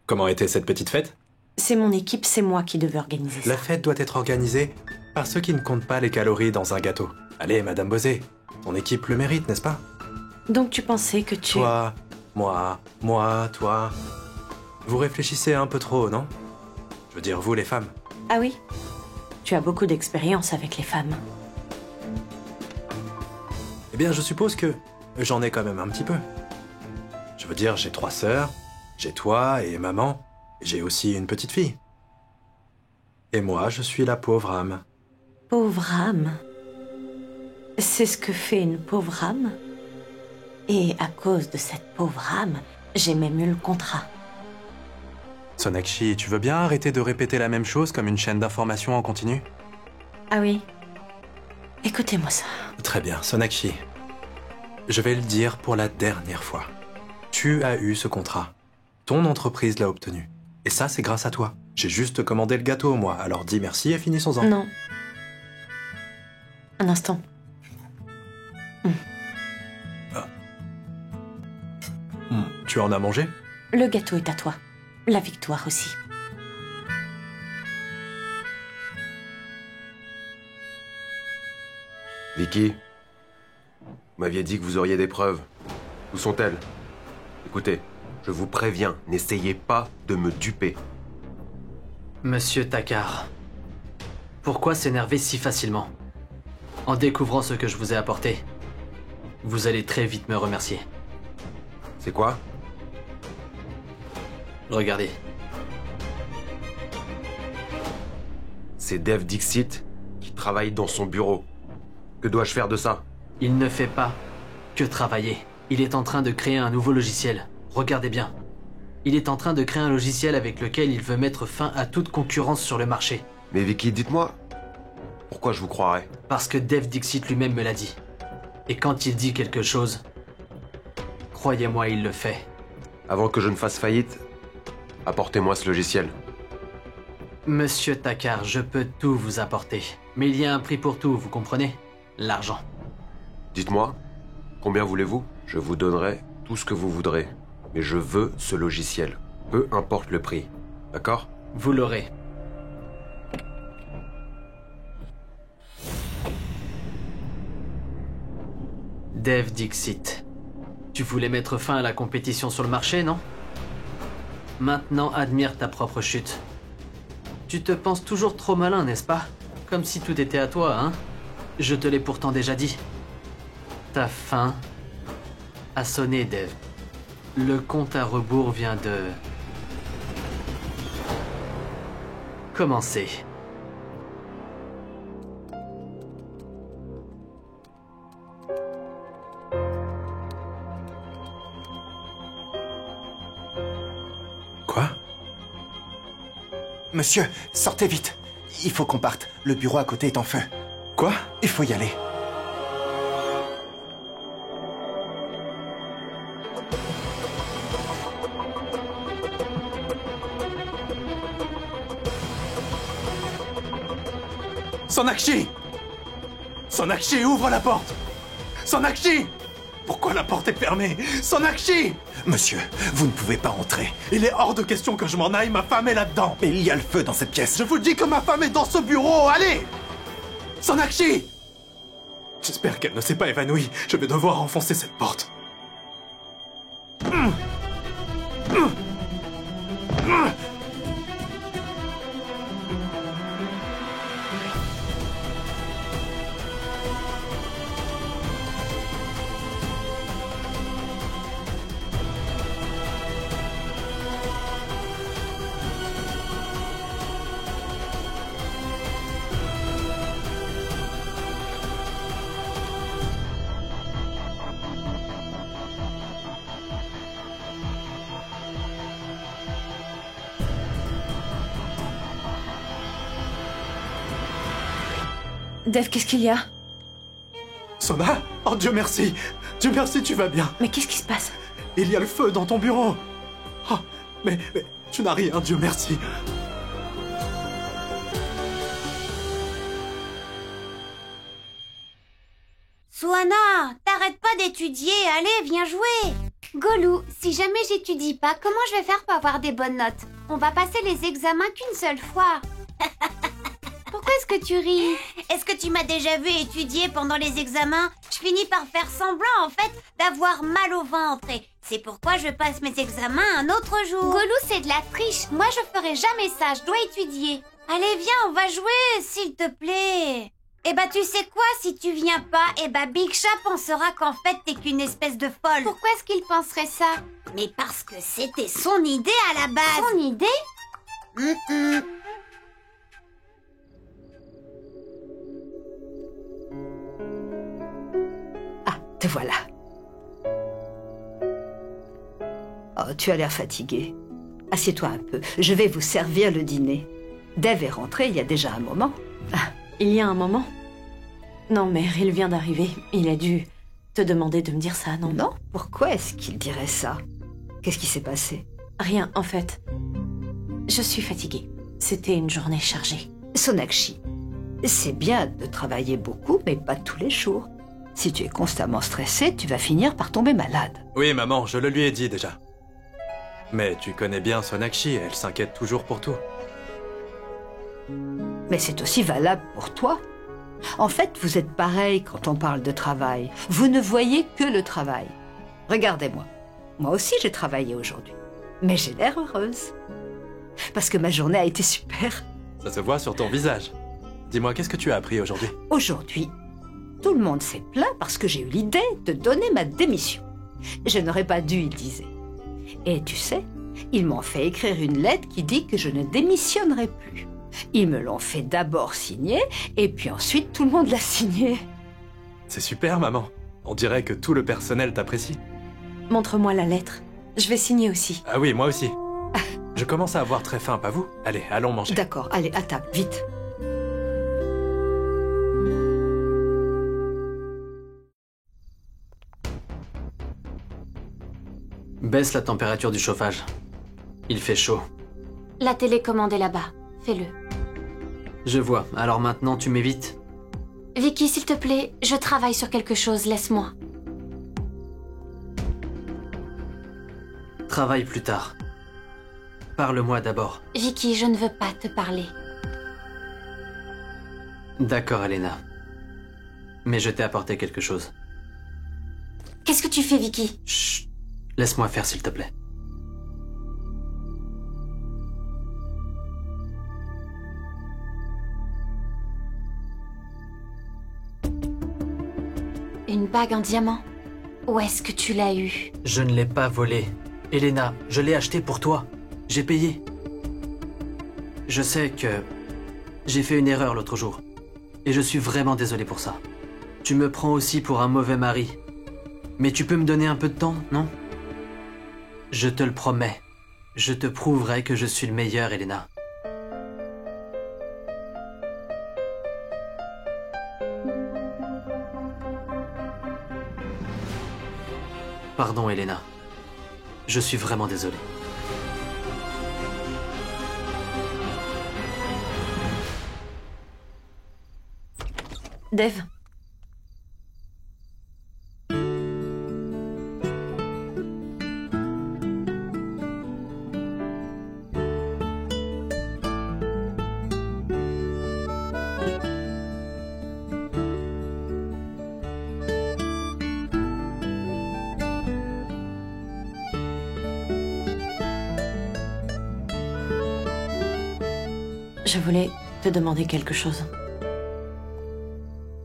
Comment était cette petite fête? C'est mon équipe, c'est moi qui devais organiser ça. La fête doit être organisée par ceux qui ne comptent pas les calories dans un gâteau. Allez, Madame Bosé, ton équipe le mérite, n'est-ce pas? Donc tu pensais que tu... Toi, moi, toi... Vous réfléchissez un peu trop, non? Je veux dire, vous les femmes. Ah oui? Tu as beaucoup d'expérience avec les femmes. Eh bien, je suppose que j'en ai quand même un petit peu. Je veux dire, j'ai 3 sœurs, j'ai toi et maman, j'ai aussi une petite fille. Et moi, je suis la pauvre âme. Pauvre âme. C'est ce que fait une pauvre âme. Et à cause de cette pauvre âme, j'ai même eu le contrat. Sonakshi, tu veux bien arrêter de répéter la même chose comme une chaîne d'information en continu? Ah oui? Écoutez-moi ça. Très bien, Sonakshi. Je vais le dire pour la dernière fois. Tu as eu ce contrat. Ton entreprise l'a obtenu. Et ça, c'est grâce à toi. J'ai juste commandé le gâteau, moi. Alors dis merci et finissons-en. Non. Un instant. Tu en as mangé? Le gâteau est à toi. La victoire aussi. Vicky, vous m'aviez dit que vous auriez des preuves. Où sont-elles? Écoutez, je vous préviens, n'essayez pas de me duper. Monsieur Takar, pourquoi s'énerver si facilement? En découvrant ce que je vous ai apporté, vous allez très vite me remercier. C'est quoi? Regardez. C'est Dev Dixit qui travaille dans son bureau. Que dois-je faire de ça? Il ne fait pas que travailler. Il est en train de créer un nouveau logiciel. Regardez bien. Il est en train de créer un logiciel avec lequel il veut mettre fin à toute concurrence sur le marché. Mais Vicky, dites-moi, pourquoi je vous croirais? Parce que Dev Dixit lui-même me l'a dit. Et quand il dit quelque chose, croyez-moi, il le fait. Avant que je ne fasse faillite, apportez-moi ce logiciel. Monsieur Takar, je peux tout vous apporter. Mais il y a un prix pour tout, vous comprenez? L'argent. Dites-moi, combien voulez-vous? Je vous donnerai tout ce que vous voudrez. Mais je veux ce logiciel. Peu importe le prix. D'accord? Vous l'aurez. Dev Dixit. Tu voulais mettre fin à la compétition sur le marché, non? Maintenant, admire ta propre chute. Tu te penses toujours trop malin, n'est-ce pas? Comme si tout était à toi, hein? Je te l'ai pourtant déjà dit. Ta fin a sonné, Dev. Le compte à rebours vient de... commencer. Quoi? Monsieur, sortez vite. Il faut qu'on parte. Le bureau à côté est en feu. Quoi? Il faut y aller. Sonakshi! Sonakshi, ouvre la porte! Sonakshi! Pourquoi la porte est fermée? Sonakshi! Monsieur, vous ne pouvez pas entrer. Il est hors de question que je m'en aille, ma femme est là-dedans! Mais il y a le feu dans cette pièce. Je vous dis que ma femme est dans ce bureau, allez! Sonakshi! J'espère qu'elle ne s'est pas évanouie. Je vais devoir enfoncer cette porte. Dev, qu'est-ce qu'il y a? Sona? Oh Dieu merci! Dieu merci, tu vas bien! Mais qu'est-ce qui se passe? Il y a le feu dans ton bureau! Oh, mais tu n'as rien, Dieu merci! Swanna, t'arrêtes pas d'étudier, allez, viens jouer. Golou, si jamais j'étudie pas, comment je vais faire pour avoir des bonnes notes? On va passer les examens qu'une seule fois. Pourquoi est-ce que tu ris? Est-ce que tu m'as déjà vu étudier pendant les examens? Je finis par faire semblant, en fait, d'avoir mal au ventre. Et c'est pourquoi je passe mes examens un autre jour. Golou, c'est de la triche. Moi, je ferai jamais ça. Je dois étudier. Allez, viens, on va jouer, s'il te plaît. Eh bah, tu sais quoi, si tu viens pas, eh bah, Big Chat pensera qu'en fait, t'es qu'une espèce de folle. Pourquoi est-ce qu'il penserait ça? Mais parce que c'était son idée à la base. Son idée? Ah, te voilà. Oh, tu as l'air fatigué. Assieds-toi un peu, je vais vous servir le dîner. Dave est rentré il y a déjà un moment. Il y a un moment? Non, mère, il vient d'arriver. Il a dû te demander de me dire ça, non? Non? Pourquoi est-ce qu'il dirait ça? Qu'est-ce qui s'est passé? Rien, en fait. Je suis fatiguée. C'était une journée chargée. Sonakshi, c'est bien de travailler beaucoup, mais pas tous les jours. Si tu es constamment stressé, tu vas finir par tomber malade. Oui, maman, je le lui ai dit déjà. Mais tu connais bien Sonakshi, elle s'inquiète toujours pour tout. Mais c'est aussi valable pour toi. En fait, vous êtes pareil quand on parle de travail. Vous ne voyez que le travail. Regardez-moi. Moi aussi, j'ai travaillé aujourd'hui. Mais j'ai l'air heureuse. Parce que ma journée a été super. Ça se voit sur ton visage. Dis-moi, qu'est-ce que tu as appris aujourd'hui? Aujourd'hui, tout le monde s'est plaint parce que j'ai eu l'idée de donner ma démission. Je n'aurais pas dû, il disait. Et tu sais, ils m'ont fait écrire une lettre qui dit que je ne démissionnerai plus. Ils me l'ont fait d'abord signer, et puis ensuite tout le monde l'a signé. C'est super, maman. On dirait que tout le personnel t'apprécie. Montre-moi la lettre. Je vais signer aussi. Ah oui, moi aussi. Je commence à avoir très faim, pas vous? Allez, allons manger. D'accord, allez, à table, vite. Baisse la température du chauffage. Il fait chaud. La télécommande est là-bas. Fais-le. Je vois. Alors maintenant, tu m'évites? Vicky, s'il te plaît, je travaille sur quelque chose. Laisse-moi. Travaille plus tard. Parle-moi d'abord. Vicky, je ne veux pas te parler. D'accord, Elena. Mais je t'ai apporté quelque chose. Qu'est-ce que tu fais, Vicky? Chut. Laisse-moi faire, s'il te plaît. Une bague en diamant? Où est-ce que tu l'as eue? Je ne l'ai pas volée. Elena, je l'ai achetée pour toi. J'ai payé. Je sais que j'ai fait une erreur l'autre jour. Et je suis vraiment désolé pour ça. Tu me prends aussi pour un mauvais mari. Mais tu peux me donner un peu de temps, non? Je te le promets. Je te prouverai que je suis le meilleur, Elena. Pardon, Elena. Je suis vraiment désolé. Dave. Je voulais te demander quelque chose.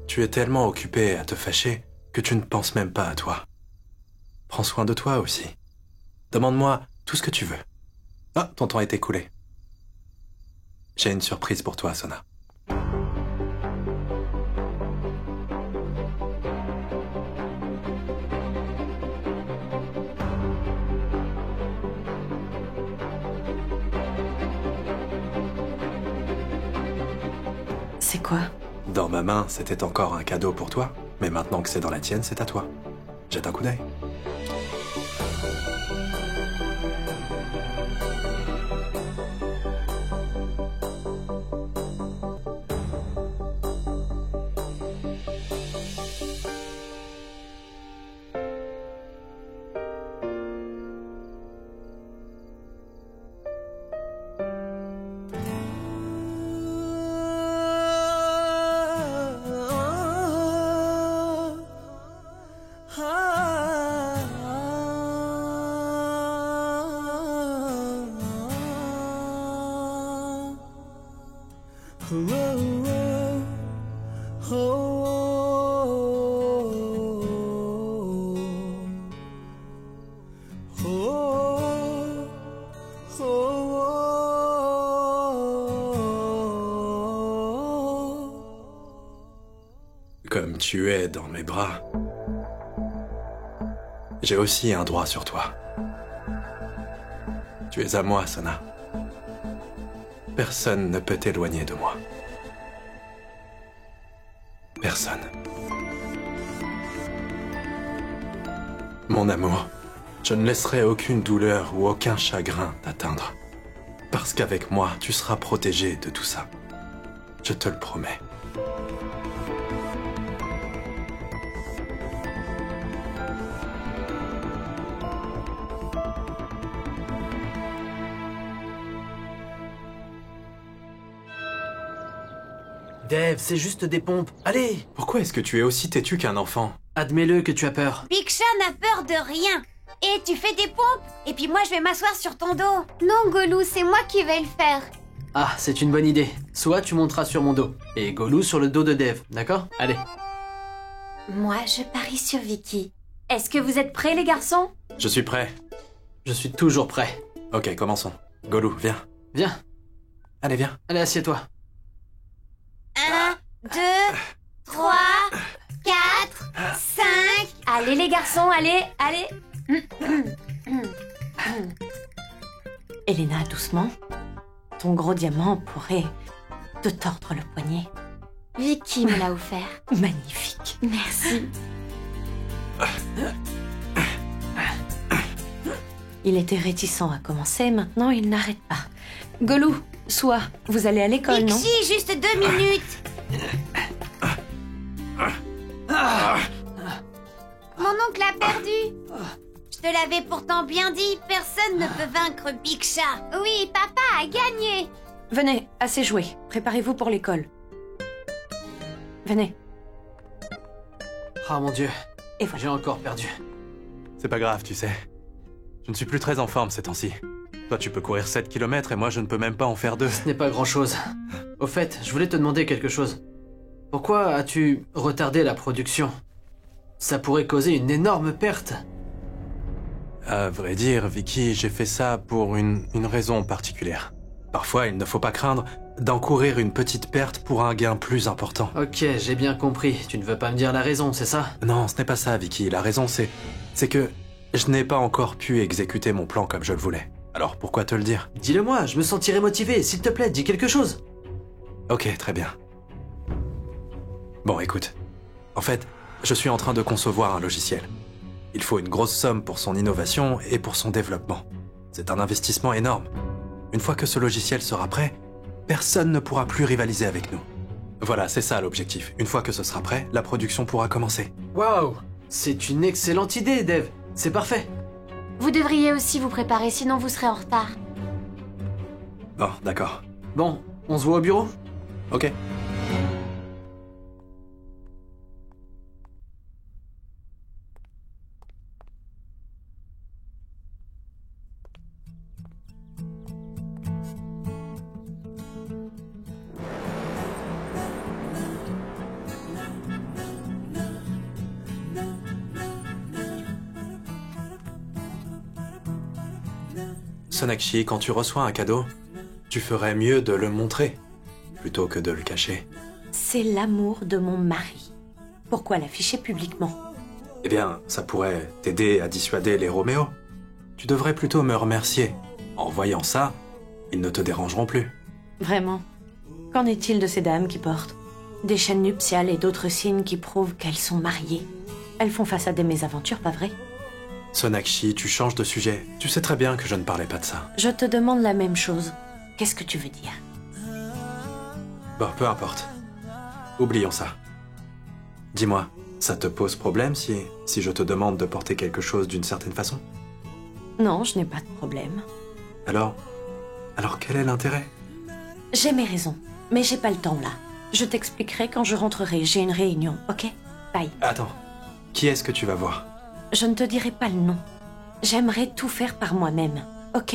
Tu es tellement occupé à te fâcher que tu ne penses même pas à toi. Prends soin de toi aussi. Demande-moi tout ce que tu veux. Ah, ton temps est écoulé. J'ai une surprise pour toi, Sona. C'est quoi? Dans ma main, c'était encore un cadeau pour toi, mais maintenant que c'est dans la tienne, c'est à toi. Jette un coup d'œil. Comme tu es dans mes bras, j'ai aussi un droit sur toi. Tu es à moi, Sona. Personne ne peut t'éloigner de moi. Personne. Mon amour, je ne laisserai aucune douleur ou aucun chagrin t'atteindre. Parce qu'avec moi, tu seras protégé de tout ça. Je te le promets. Dev, c'est juste des pompes. Allez! Pourquoi est-ce que tu es aussi têtu qu'un enfant? Admets-le que tu as peur. Big Chat n'a peur de rien. Et tu fais des pompes, et puis moi je vais m'asseoir sur ton dos. Non, Golou, c'est moi qui vais le faire. Ah, c'est une bonne idée. Soit tu monteras sur mon dos, et Golou sur le dos de Dev, d'accord? Allez. Moi, je parie sur Vicky. Est-ce que vous êtes prêts, les garçons? Je suis prêt. Je suis toujours prêt. Ok, commençons. Golou, viens. Viens. Allez, viens. Allez, assieds-toi. 1, 2, 3, 4, 5... Allez, les garçons, allez, allez. Elena, doucement. Ton gros diamant pourrait te tordre le poignet. Vicky me l'a offert. Magnifique. Merci. Il était réticent à commencer, maintenant il n'arrête pas. Golou, soit, vous allez à l'école, non? Pixie, juste 2 minutes. Mon oncle a perdu. Je te l'avais pourtant bien dit, personne ne peut vaincre Big Chat. Oui, papa a gagné. Venez, assez joué. Préparez-vous pour l'école. Venez. Ah mon Dieu, Et voilà. j'ai encore perdu. C'est pas grave, tu sais. Je ne suis plus très en forme ces temps-ci. Toi, tu peux courir 7 km et moi, je ne peux même pas en faire 2. Ce n'est pas grand-chose. Au fait, je voulais te demander quelque chose. Pourquoi as-tu retardé la production? Ça pourrait causer une énorme perte. À vrai dire, Vicky, j'ai fait ça pour une raison particulière. Parfois, il ne faut pas craindre d'encourir une petite perte pour un gain plus important. Ok, j'ai bien compris. Tu ne veux pas me dire la raison, c'est ça? Non, ce n'est pas ça, Vicky. La raison, c'est que je n'ai pas encore pu exécuter mon plan comme je le voulais. Alors, pourquoi te le dire? Dis-le-moi, je me sentirai motivé. S'il te plaît, dis quelque chose. Ok, très bien. Bon, écoute. En fait, je suis en train de concevoir un logiciel. Il faut une grosse somme pour son innovation et pour son développement. C'est un investissement énorme. Une fois que ce logiciel sera prêt, personne ne pourra plus rivaliser avec nous. Voilà, c'est ça l'objectif. Une fois que ce sera prêt, la production pourra commencer. Waouh! C'est une excellente idée, Dev. C'est parfait. Vous devriez aussi vous préparer, sinon vous serez en retard. Bon, d'accord. Bon, on se voit au bureau? Ok. Sonakshi, quand tu reçois un cadeau, tu ferais mieux de le montrer, plutôt que de le cacher. C'est l'amour de mon mari. Pourquoi l'afficher publiquement? Eh bien, ça pourrait t'aider à dissuader les Roméo. Tu devrais plutôt me remercier. En voyant ça, ils ne te dérangeront plus. Vraiment. Qu'en est-il de ces dames qui portent des chaînes nuptiales et d'autres signes qui prouvent qu'elles sont mariées? Elles font face à des mésaventures, pas vrai? Sonakshi, tu changes de sujet. Tu sais très bien que je ne parlais pas de ça. Je te demande la même chose. Qu'est-ce que tu veux dire? Bon, peu importe. Oublions ça. Dis-moi, ça te pose problème si je te demande de porter quelque chose d'une certaine façon? Non, je n'ai pas de problème. Alors quel est l'intérêt? J'ai mes raisons, mais j'ai pas le temps là. Je t'expliquerai quand je rentrerai. J'ai une réunion, ok? Bye. Attends, qui est-ce que tu vas voir? Je ne te dirai pas le nom. J'aimerais tout faire par moi-même, ok?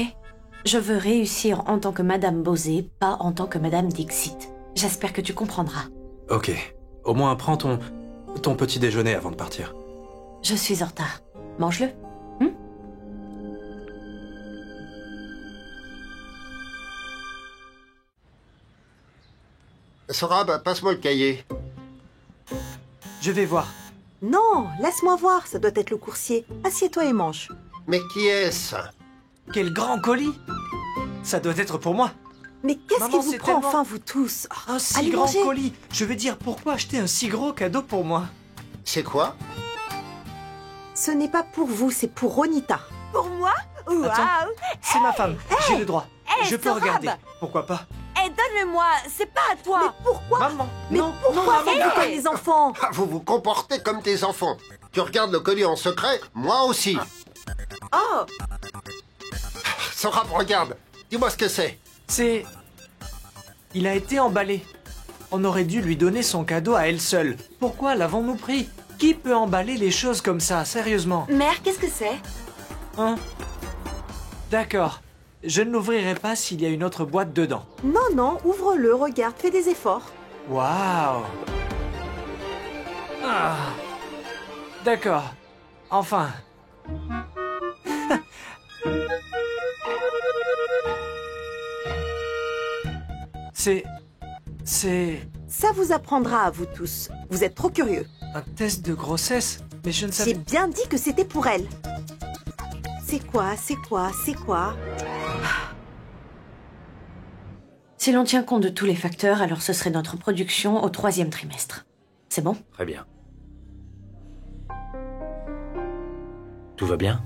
Je veux réussir en tant que Madame Bosé, pas en tant que Madame Dixit. J'espère que tu comprendras. Ok. Au moins, prends ton petit déjeuner avant de partir. Je suis en retard. Mange-le. Sorab, passe-moi le cahier. je vais voir. Non, laisse-moi voir, ça doit être le coursier. Assieds-toi et mange. Mais qui est-ce? Quel grand colis! Ça doit être pour moi. Mais qu'est-ce Maman, qui vous c'est prend tellement- enfin, vous tous? Un si Allez grand manger. colis! Je veux dire, pourquoi acheter un si gros cadeau pour moi? C'est quoi? Ce n'est pas pour vous, c'est pour Ronita. Pour moi? Waouh! Attends. C'est ma femme, j'ai le droit. Hey, Je peux Sorab. regarder. Pourquoi pas? Eh, donne-le-moi, c'est pas à toi. Mais pourquoi? Maman, Mais non, pourquoi non, maman. faites-vous comme les enfants? Ah, vous vous comportez comme des enfants. Tu regardes le colis en secret? Moi aussi. Oh, Sorab, regarde. Dis-moi ce que c'est. C'est... Il a été emballé. On aurait dû lui donner son cadeau à elle seule. Pourquoi l'avons-nous pris? Qui peut emballer les choses comme ça, sérieusement? Mère, qu'est-ce que c'est? Hein? D'accord. Je ne l'ouvrirai pas s'il y a une autre boîte dedans. non, non, ouvre-le, regarde, fais des efforts. Waouh! Ah. D'accord. Enfin. C'est Ça vous apprendra à vous tous. Vous êtes trop curieux. un test de grossesse, mais je ne J'ai savais... bien dit que c'était pour elle. C'est quoi? Si l'on tient compte de tous les facteurs, alors ce serait notre production au 3e trimestre. C'est bon? Très bien. Tout va bien?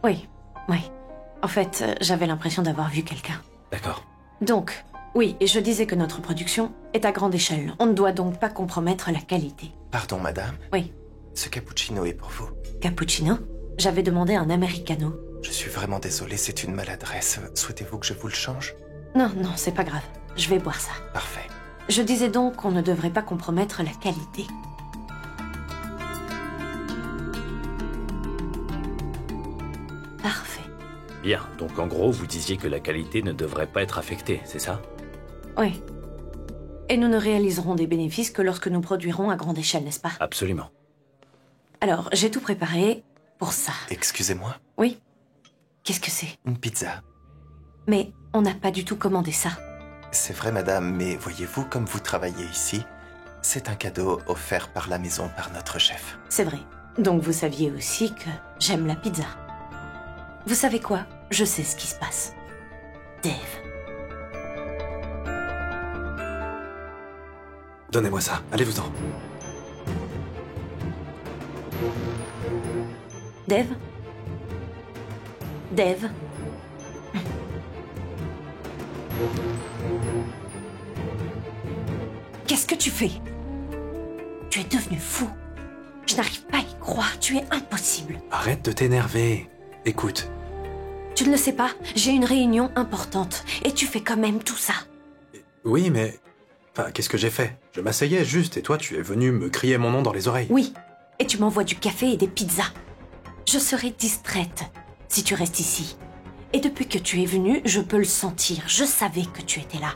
Oui. En fait, j'avais l'impression d'avoir vu quelqu'un. D'accord. Donc, oui, et je disais que notre production est à grande échelle. On ne doit donc pas compromettre la qualité. Pardon, madame. Oui. Ce cappuccino est pour vous. Cappuccino? J'avais demandé un americano. Je suis vraiment désolé, c'est une maladresse. Souhaitez-vous que je vous le change? Non, c'est pas grave. Je vais boire ça. Parfait. Je disais donc qu'on ne devrait pas compromettre la qualité. Parfait. Bien, donc en gros, vous disiez que la qualité ne devrait pas être affectée, c'est ça? Oui. Et nous ne réaliserons des bénéfices que lorsque nous produirons à grande échelle, n'est-ce pas? Absolument. Alors, j'ai tout préparé pour ça. Excusez-moi, Oui? Qu'est-ce que c'est? une pizza. Mais on n'a pas du tout commandé ça. C'est vrai, madame, mais voyez-vous, comme vous travaillez ici, c'est un cadeau offert par la maison par notre chef. C'est vrai. Donc vous saviez aussi que j'aime la pizza. Vous savez quoi? Je sais ce qui se passe. Dave. Donnez-moi ça, allez-vous-en. Dave? Dave? Qu'est-ce que tu fais? Tu es devenu fou. Je n'arrive pas à y croire, tu es impossible. Arrête de t'énerver. Écoute, Tu ne le sais pas, j'ai une réunion importante et tu fais quand même tout ça. oui, mais... Enfin, qu'est-ce que j'ai fait? Je m'asseyais juste et toi, tu es venu me crier mon nom dans les oreilles. Oui, et tu m'envoies du café et des pizzas. Je serai distraite si tu restes ici. Et depuis que tu es venu, je peux le sentir. Je savais que tu étais là.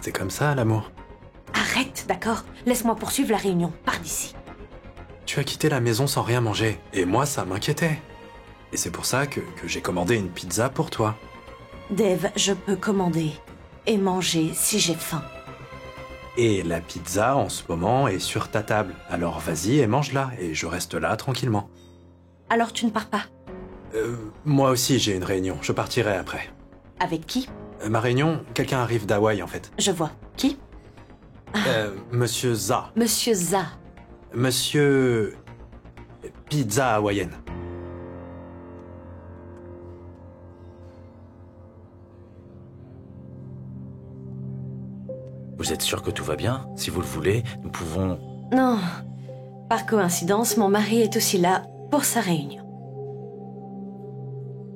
C'est comme ça, l'amour. Arrête, d'accord? Laisse-moi poursuivre la réunion. Pars d'ici. Tu as quitté la maison sans rien manger, et moi, ça m'inquiétait. Et c'est pour ça que j'ai commandé une pizza pour toi. Dave, je peux commander et manger si j'ai faim. Et la pizza, en ce moment, est sur ta table. Alors vas-y et mange-la, et je reste là tranquillement. Alors tu ne pars pas? Moi aussi, j'ai une réunion. Je partirai après. Avec qui? Ma réunion, quelqu'un arrive d'Hawaï, en fait. Je vois. Qui? Monsieur Za. Monsieur Za. Monsieur... Pizza hawaïenne. Vous êtes sûr que tout va bien? Si vous le voulez, nous pouvons... Non. Par coïncidence, mon mari est aussi là pour sa réunion.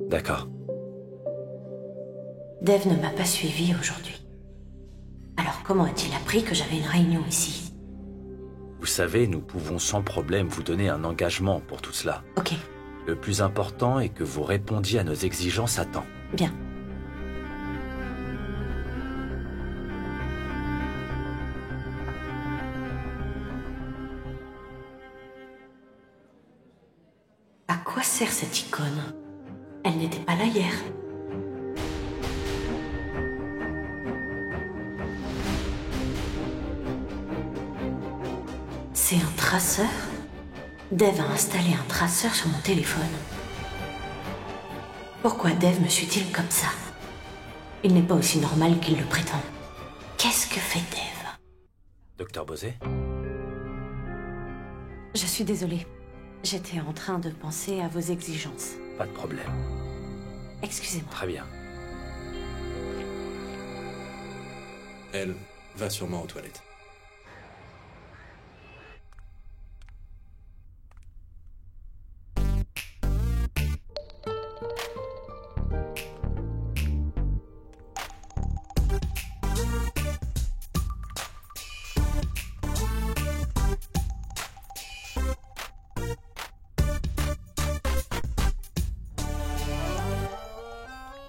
D'accord. Dave ne m'a pas suivi aujourd'hui. Alors comment a-t-il appris que j'avais une réunion ici? Vous savez, nous pouvons sans problème vous donner un engagement pour tout cela. Ok, Le plus important est que vous répondiez à nos exigences à temps. bien. À quoi sert cette icône? Elle n'était pas là hier. C'est un traceur? Dave a installé un traceur sur mon téléphone. Pourquoi Dave me suit-il comme ça? Il n'est pas aussi normal qu'il le prétend. Qu'est-ce que fait Dave? Docteur Bosé? Je suis désolée. J'étais en train de penser à vos exigences. Pas de problème. Excusez-moi. Très bien. Elle va sûrement aux toilettes.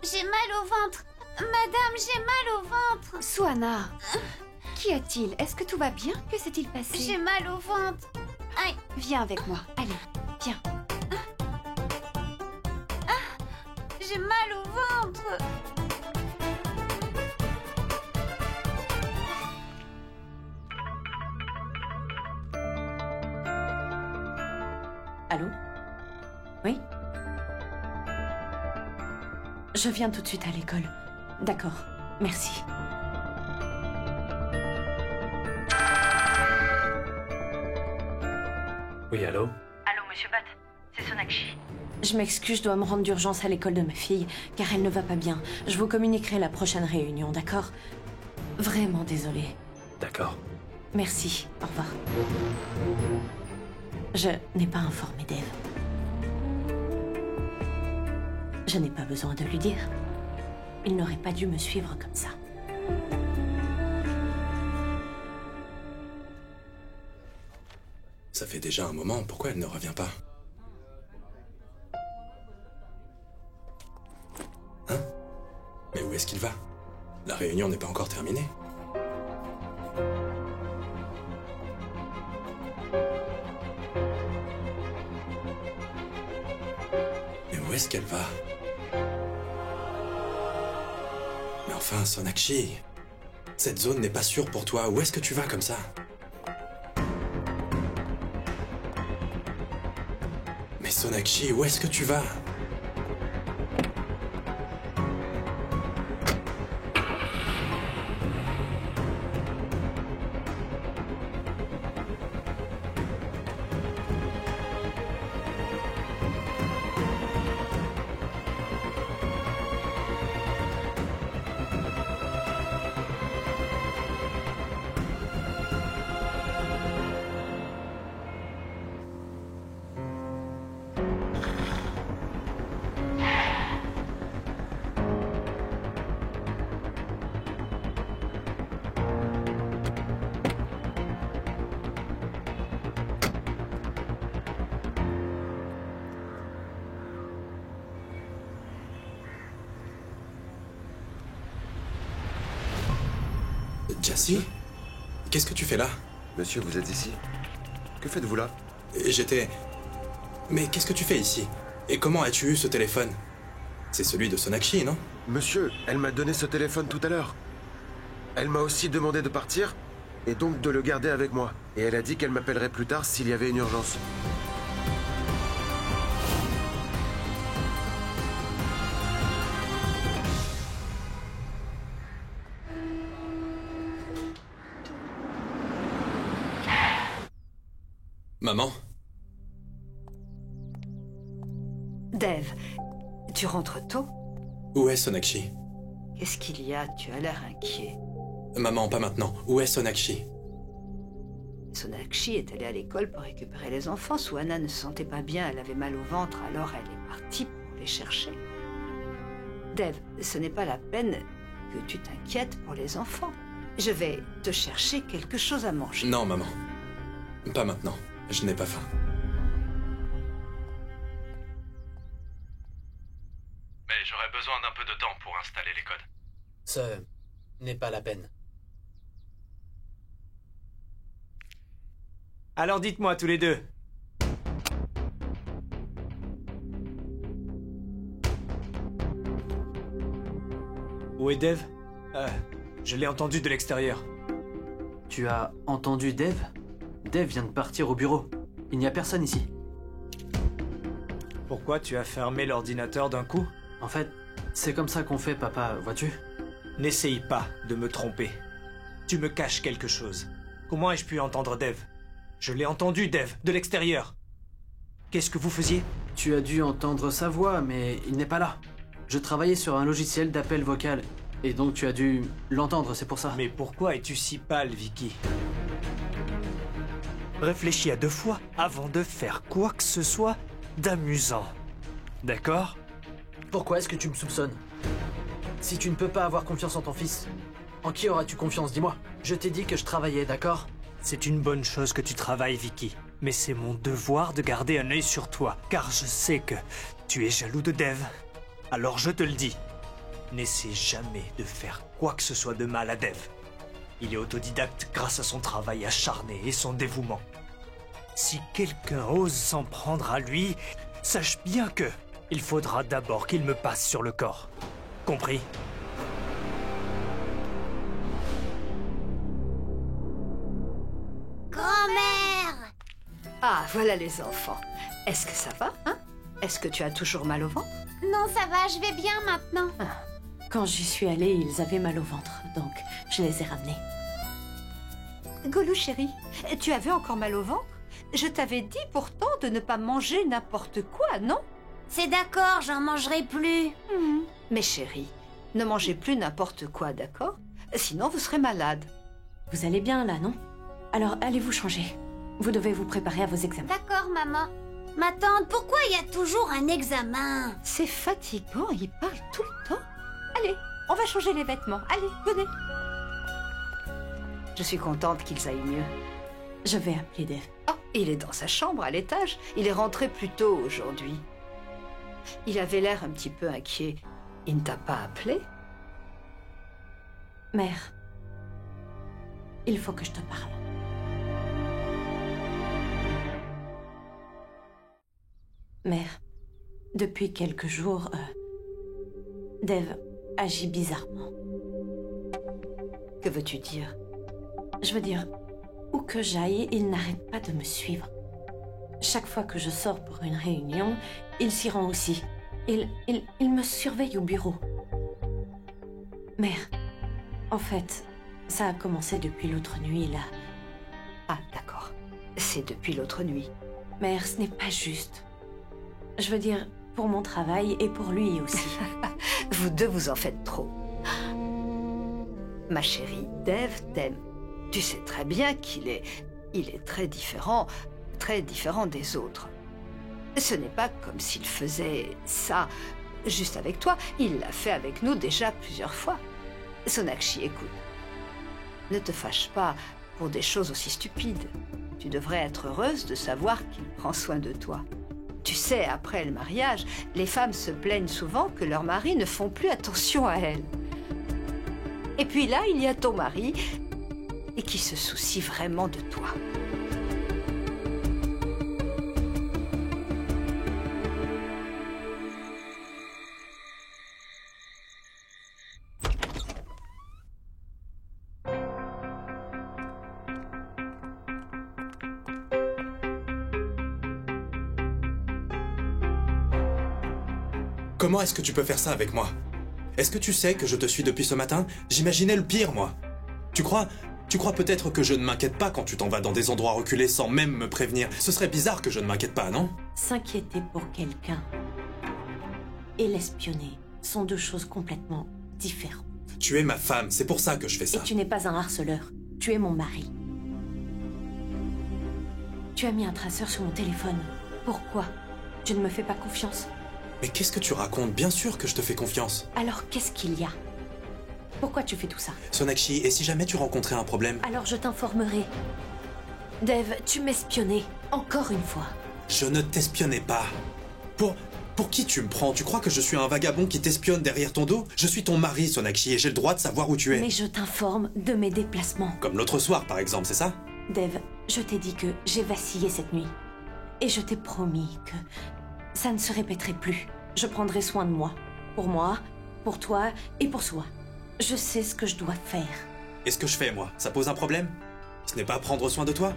J'ai mal au ventre. Madame, j'ai mal au ventre. Suana, qu'y a-t-il? Est-ce que tout va bien? Que s'est-il passé? J'ai mal au ventre. Aïe. Viens avec moi. Allez, viens. J'ai mal au ventre. Allô? Oui? Je viens tout de suite à l'école. D'accord, merci. Oui, allô? Allô, monsieur Bat, c'est Sonakshi. Je m'excuse, je dois me rendre d'urgence à l'école de ma fille, car elle ne va pas bien. Je vous communiquerai la prochaine réunion, d'accord? Vraiment désolée. D'accord. Merci, au revoir. Je n'ai pas informé Dave. Je n'ai pas besoin de lui dire. Il n'aurait pas dû me suivre comme ça. Ça fait déjà un moment, pourquoi elle ne revient pas? Hein? Mais où est-ce qu'il va? La réunion n'est pas encore terminée. Mais où est-ce qu'elle va? Mais enfin, Sonakshi, cette zone n'est pas sûre pour toi. Où est-ce que tu vas comme ça? Mais Sonakshi, où est-ce que tu vas? Jassy? Qu'est-ce que tu fais là? Monsieur, vous êtes ici? Que faites-vous là? J'étais... Mais qu'est-ce que tu fais ici? Et comment as-tu eu ce téléphone? C'est celui de Sonakshi, non? Monsieur, elle m'a donné ce téléphone tout à l'heure. Elle m'a aussi demandé de partir, et donc de le garder avec moi. Et elle a dit qu'elle m'appellerait plus tard s'il y avait une urgence. Maman? Dave, tu rentres tôt? Où est Sonakshi? Qu'est-ce qu'il y a? Tu as l'air inquiet. Maman, pas maintenant. Où est Sonakshi? Sonakshi est allée à l'école pour récupérer les enfants. Suana ne se sentait pas bien, elle avait mal au ventre, alors elle est partie pour les chercher. Dave, ce n'est pas la peine que tu t'inquiètes pour les enfants. Je vais te chercher quelque chose à manger. Non, maman. Pas maintenant. Je n'ai pas faim. Mais j'aurais besoin d'un peu de temps pour installer les codes. Ce n'est pas la peine. Alors dites-moi tous les deux. Où est Dave? Je l'ai entendu de l'extérieur. Tu as entendu Dave? Dave vient de partir au bureau. Il n'y a personne ici. Pourquoi tu as fermé l'ordinateur d'un coup? En fait, c'est comme ça qu'on fait, papa, vois-tu? N'essaye pas de me tromper. Tu me caches quelque chose. Comment ai-je pu entendre Dave? Je l'ai entendu, Dave, de l'extérieur. Qu'est-ce que vous faisiez? Tu as dû entendre sa voix, mais il n'est pas là. Je travaillais sur un logiciel d'appel vocal, et donc tu as dû l'entendre, c'est pour ça. Mais pourquoi es-tu si pâle, Vicky? Réfléchis à 2 fois avant de faire quoi que ce soit d'amusant. D'accord? Pourquoi est-ce que tu me soupçonnes? Si tu ne peux pas avoir confiance en ton fils, en qui auras-tu confiance, dis-moi? Je t'ai dit que je travaillais, d'accord? C'est une bonne chose que tu travailles, Vicky. Mais c'est mon devoir de garder un œil sur toi, car je sais que tu es jaloux de Dave. Alors je te le dis, n'essaie jamais de faire quoi que ce soit de mal à Dave. Il est autodidacte grâce à son travail acharné et son dévouement. Si quelqu'un ose s'en prendre à lui, sache bien que il faudra d'abord qu'il me passe sur le corps. Compris? Grand-mère! Ah, voilà les enfants. Est-ce que ça va, hein? Est-ce que tu as toujours mal au ventre? Non, ça va, je vais bien maintenant. Quand j'y suis allée, ils avaient mal au ventre, donc je les ai ramenés. Goulou chérie, tu avais encore mal au ventre? Je t'avais dit pourtant de ne pas manger n'importe quoi, non? C'est d'accord, j'en mangerai plus. Mais chérie, ne mangez plus n'importe quoi, d'accord? Sinon vous serez malade. Vous allez bien là, non? Alors allez vous changer. Vous devez vous préparer à vos examens. D'accord, maman. Ma tante, pourquoi il y a toujours un examen? C'est fatigant, il parle tout le temps. Allez, on va changer les vêtements. Allez, venez. Je suis contente qu'ils aillent mieux. Je vais appeler Dave. Oh, il est dans sa chambre à l'étage. Il est rentré plus tôt aujourd'hui. Il avait l'air un petit peu inquiet. Il ne t'a pas appelé? Mère, il faut que je te parle. Mère, depuis quelques jours, Dave agit bizarrement. Que veux-tu dire? Je veux dire, où que j'aille, il n'arrête pas de me suivre. Chaque fois que je sors pour une réunion, il s'y rend aussi. Il me surveille au bureau. Mère, en fait, ça a commencé depuis l'autre nuit, là. Ah, d'accord. C'est depuis l'autre nuit. Mère, ce n'est pas juste. Je veux dire, pour mon travail et pour lui aussi. Vous deux vous en faites trop. Ma chérie, Dave t'aime. Tu sais très bien qu'il est très différent des autres. Ce n'est pas comme s'il faisait ça juste avec toi. Il l'a fait avec nous déjà plusieurs fois. Sonakshi, écoute. Ne te fâche pas pour des choses aussi stupides. Tu devrais être heureuse de savoir qu'il prend soin de toi. Tu sais, après le mariage, les femmes se plaignent souvent que leurs maris ne font plus attention à elles. Et puis là, il y a ton mari, et qui se soucie vraiment de toi. Comment est-ce que tu peux faire ça avec moi? Est-ce que tu sais que je te suis depuis ce matin? J'imaginais le pire, moi. Tu crois peut-être que je ne m'inquiète pas quand tu t'en vas dans des endroits reculés sans même me prévenir. Ce serait bizarre que je ne m'inquiète pas, non? S'inquiéter pour quelqu'un et l'espionner sont deux choses complètement différentes. Tu es ma femme, c'est pour ça que je fais ça. Et tu n'es pas un harceleur, tu es mon mari. Tu as mis un traceur sur mon téléphone. Pourquoi? Tu ne me fais pas confiance? Mais qu'est-ce que tu racontes? Bien sûr que je te fais confiance. Alors qu'est-ce qu'il y a? Pourquoi tu fais tout ça? Sonakshi, et si jamais tu rencontrais un problème? Alors je t'informerai. Dave, tu m'espionnais, encore une fois. Je ne t'espionnais pas. Pour qui tu me prends? Tu crois que je suis un vagabond qui t'espionne derrière ton dos? Je suis ton mari, Sonakshi, et j'ai le droit de savoir où tu es. Mais je t'informe de mes déplacements. Comme l'autre soir, par exemple, c'est ça? Dave, je t'ai dit que j'ai vacillé cette nuit. Et je t'ai promis que ça ne se répéterait plus. Je prendrai soin de moi. Pour toi et pour soi. Je sais ce que je dois faire. Et ce que je fais, moi, ça pose un problème? Ce n'est pas prendre soin de toi?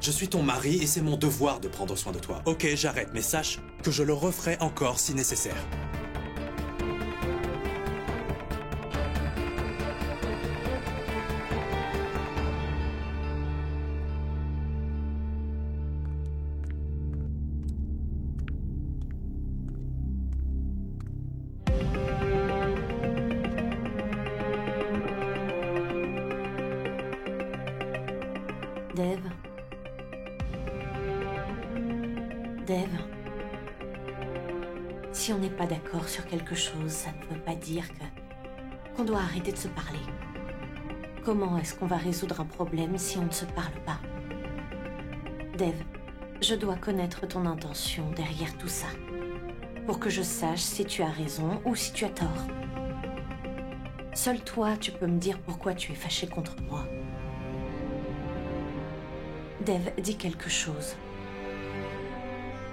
Je suis ton mari et c'est mon devoir de prendre soin de toi. Ok, j'arrête, mais sache que je le referai encore si nécessaire. Dev. Dev. Si on n'est pas d'accord sur quelque chose, ça ne veut pas dire qu'on doit arrêter de se parler. Comment est-ce qu'on va résoudre un problème si on ne se parle pas? Dev, je dois connaître ton intention derrière tout ça, pour que je sache si tu as raison ou si tu as tort. Seul toi, tu peux me dire pourquoi tu es fâché contre moi. Dev, dis quelque chose.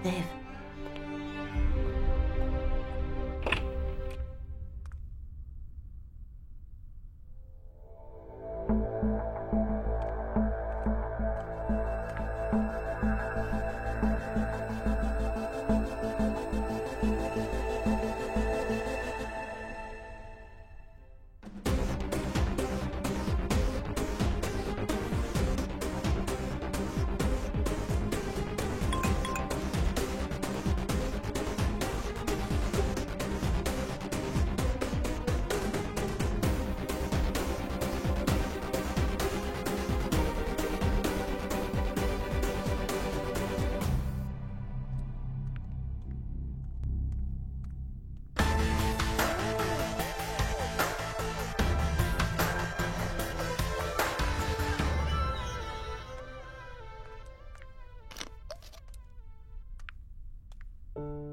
Dev.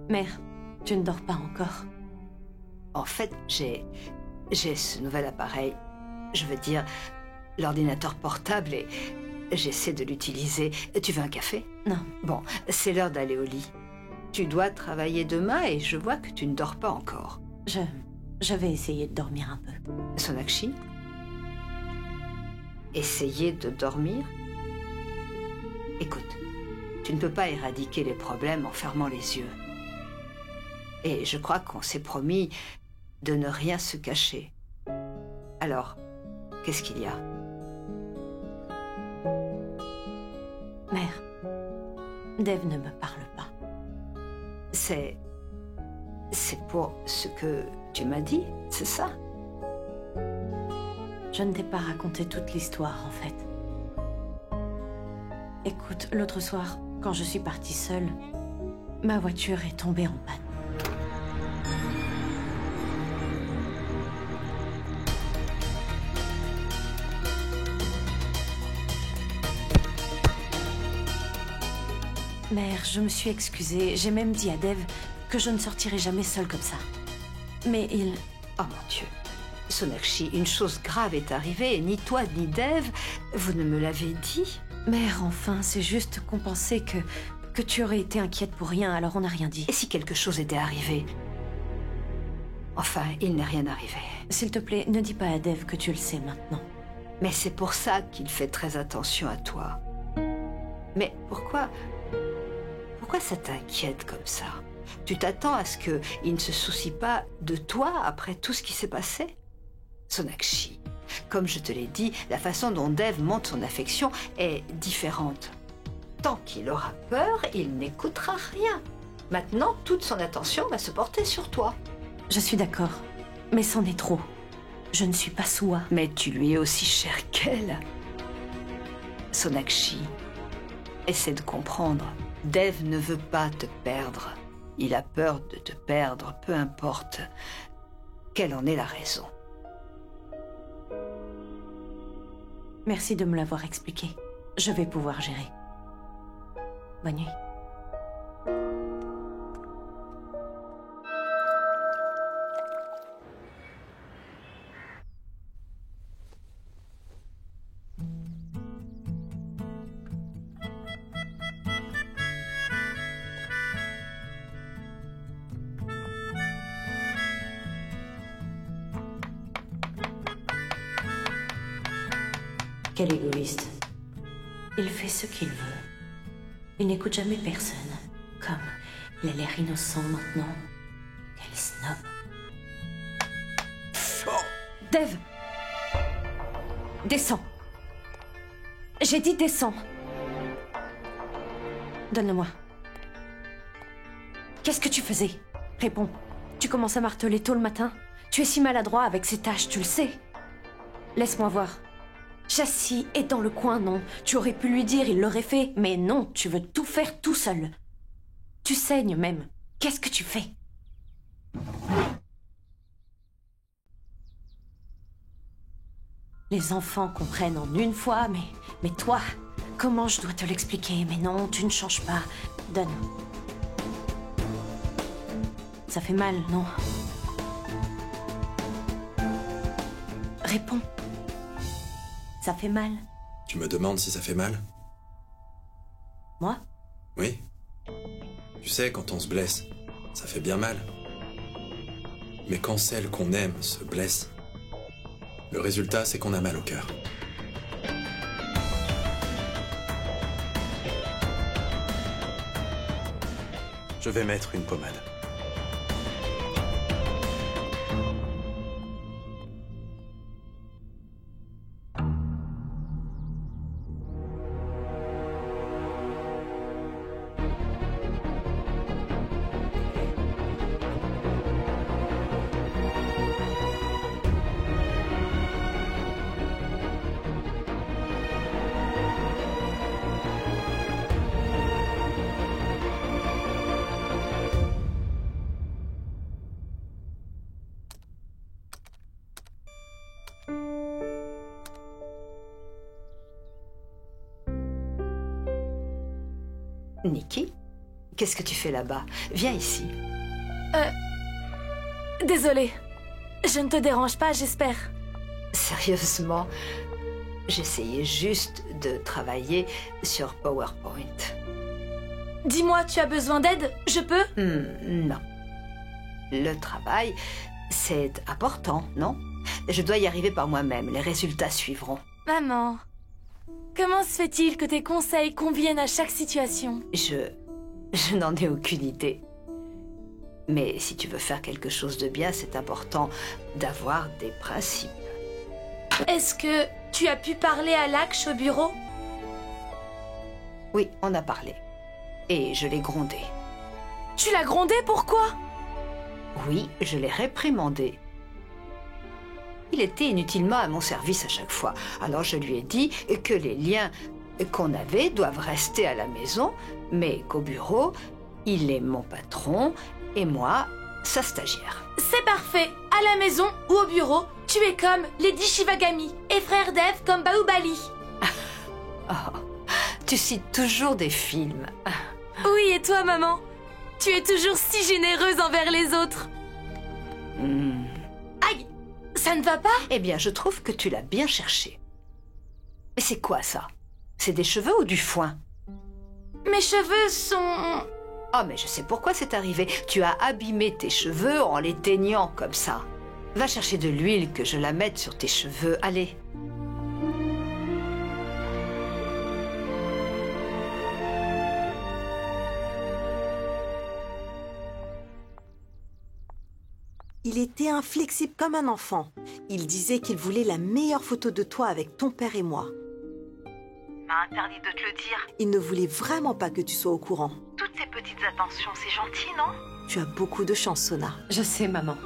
Mère, tu ne dors pas encore? En fait, j'ai ce nouvel appareil. Je veux dire, l'ordinateur portable et j'essaie de l'utiliser. Tu veux un café? Non. Bon, c'est l'heure d'aller au lit. Tu dois travailler demain et je vois que tu ne dors pas encore. Je vais essayer de dormir un peu. Sonakshi? Essayer de dormir? Écoute, tu ne peux pas éradiquer les problèmes en fermant les yeux. Et je crois qu'on s'est promis de ne rien se cacher. Alors, qu'est-ce qu'il y a? Mère, Dev ne me parle pas. C'est pour ce que tu m'as dit, c'est ça? Je ne t'ai pas raconté toute l'histoire, en fait. Écoute, l'autre soir, quand je suis partie seule, ma voiture est tombée en panne. Mère, je me suis excusée. J'ai même dit à Dev que je ne sortirai jamais seule comme ça. Mais il... Oh mon Dieu. Sonakshi, une chose grave est arrivée et ni toi ni Dev, vous ne me l'avez dit? Mère, enfin, c'est juste qu'on pensait que tu aurais été inquiète pour rien, alors on n'a rien dit. Et si quelque chose était arrivé? Enfin, il n'est rien arrivé. S'il te plaît, ne dis pas à Dev que tu le sais maintenant. Mais c'est pour ça qu'il fait très attention à toi. Mais pourquoi ça t'inquiète comme ça? Tu t'attends à ce qu'il ne se soucie pas de toi après tout ce qui s'est passé? Sonakshi, comme je te l'ai dit, la façon dont Dev montre son affection est différente. Tant qu'il aura peur, il n'écoutera rien. Maintenant, toute son attention va se porter sur toi. Je suis d'accord, mais c'en est trop. Je ne suis pas Soua. Mais tu lui es aussi cher qu'elle. Sonakshi, essaie de comprendre. Dev ne veut pas te perdre. Il a peur de te perdre, peu importe quelle en est la raison. Merci de me l'avoir expliqué. Je vais pouvoir gérer. Bonne nuit. Quel égoïste. Il fait ce qu'il veut. Il n'écoute jamais personne. Comme il a l'air innocent maintenant. Quel snob. Dev! Descends. J'ai dit descends. Donne-le-moi. Qu'est-ce que tu faisais? Réponds. Tu commences à marteler tôt le matin? Tu es si maladroit avec ces tâches, tu le sais. Laisse-moi voir. Châssis est dans le coin, non. Tu aurais pu lui dire, il l'aurait fait. Mais non, tu veux tout faire tout seul. Tu saignes même. Qu'est-ce que tu fais? Les enfants comprennent en une fois, mais toi, comment je dois te l'expliquer? Mais non, tu ne changes pas. Donne. Ça fait mal, non? Réponds. Ça fait mal? Tu me demandes si ça fait mal? Moi? Oui. Tu sais, quand on se blesse, ça fait bien mal. Mais quand celle qu'on aime se blesse, le résultat, c'est qu'on a mal au cœur. Je vais mettre une pommade. Nikki, qu'est-ce que tu fais là-bas? Viens ici. Désolée. Je ne te dérange pas, j'espère. Sérieusement, j'essayais juste de travailler sur PowerPoint. Dis-moi, tu as besoin d'aide? Je peux? Non. Le travail, c'est important, non? Je dois y arriver par moi-même. Les résultats suivront. Maman, comment se fait-il que tes conseils conviennent à chaque situation? Je n'en ai aucune idée. Mais si tu veux faire quelque chose de bien, c'est important d'avoir des principes. Est-ce que tu as pu parler à Laksh au bureau? Oui, on a parlé. Et je l'ai grondé. Tu l'as grondé, pourquoi? Oui, je l'ai réprimandé. Il était inutilement à mon service à chaque fois. Alors je lui ai dit que les liens qu'on avait doivent rester à la maison, mais qu'au bureau, il est mon patron et moi, sa stagiaire. C'est parfait. À la maison ou au bureau, tu es comme Lady Shivagami et frère Dev comme Bahubali. Oh, tu cites toujours des films. Oui, et toi, maman? Tu es toujours si généreuse envers les autres. Aïe! Ça ne va pas? Eh bien, je trouve que tu l'as bien cherché. Mais c'est quoi ça? C'est des cheveux ou du foin? Mes cheveux sont... Oh, mais je sais pourquoi c'est arrivé. Tu as abîmé tes cheveux en les teignant comme ça. Va chercher de l'huile que je la mette sur tes cheveux. Allez. Il était inflexible comme un enfant. Il disait qu'il voulait la meilleure photo de toi avec ton père et moi. Il m'a interdit de te le dire. Il ne voulait vraiment pas que tu sois au courant. Toutes ces petites attentions, c'est gentil, non? Tu as beaucoup de chance, Sona. Je sais, maman.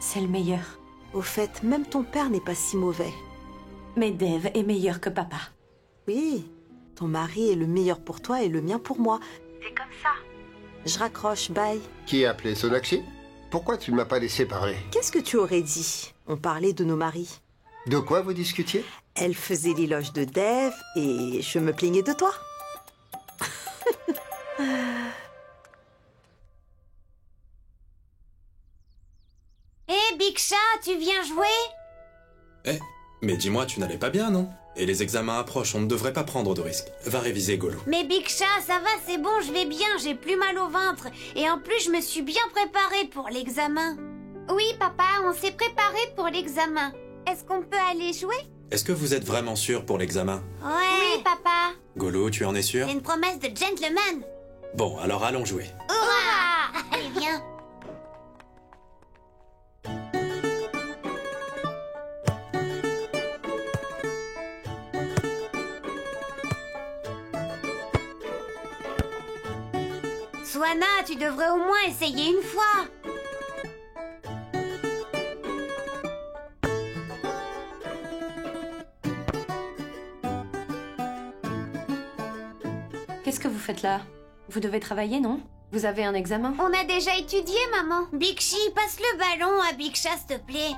C'est le meilleur. Au fait, même ton père n'est pas si mauvais. Mais Dev est meilleur que papa. Oui, ton mari est le meilleur pour toi et le mien pour moi. C'est comme ça. Je raccroche, bye. Qui a appelé Sonakshi? Pourquoi tu ne m'as pas laissé parler? Qu'est-ce que tu aurais dit? On parlait de nos maris. De quoi vous discutiez? Elle faisait l'éloge de Dev et je me plaignais de toi. Hé, Big Chat, tu viens jouer? Eh, mais dis-moi, tu n'allais pas bien, non? Et les examens approchent, on ne devrait pas prendre de risques. Va réviser, Golo. Mais Big Chat, ça va, c'est bon, je vais bien, j'ai plus mal au ventre. Et en plus, je me suis bien préparée pour l'examen. Oui, papa, on s'est préparé pour l'examen. Est-ce qu'on peut aller jouer? Est-ce que vous êtes vraiment sûr pour l'examen? Ouais. papa. Golo, tu en es sûr? C'est une promesse de gentleman. Bon, alors allons jouer. Hurrah! Allez, viens. Swanna, tu devrais au moins essayer une fois. Qu'est-ce que vous faites là? Vous devez travailler, non? Vous avez un examen? On a déjà étudié, maman. Big Chi, passe le ballon à Big Chat, s'il te plaît.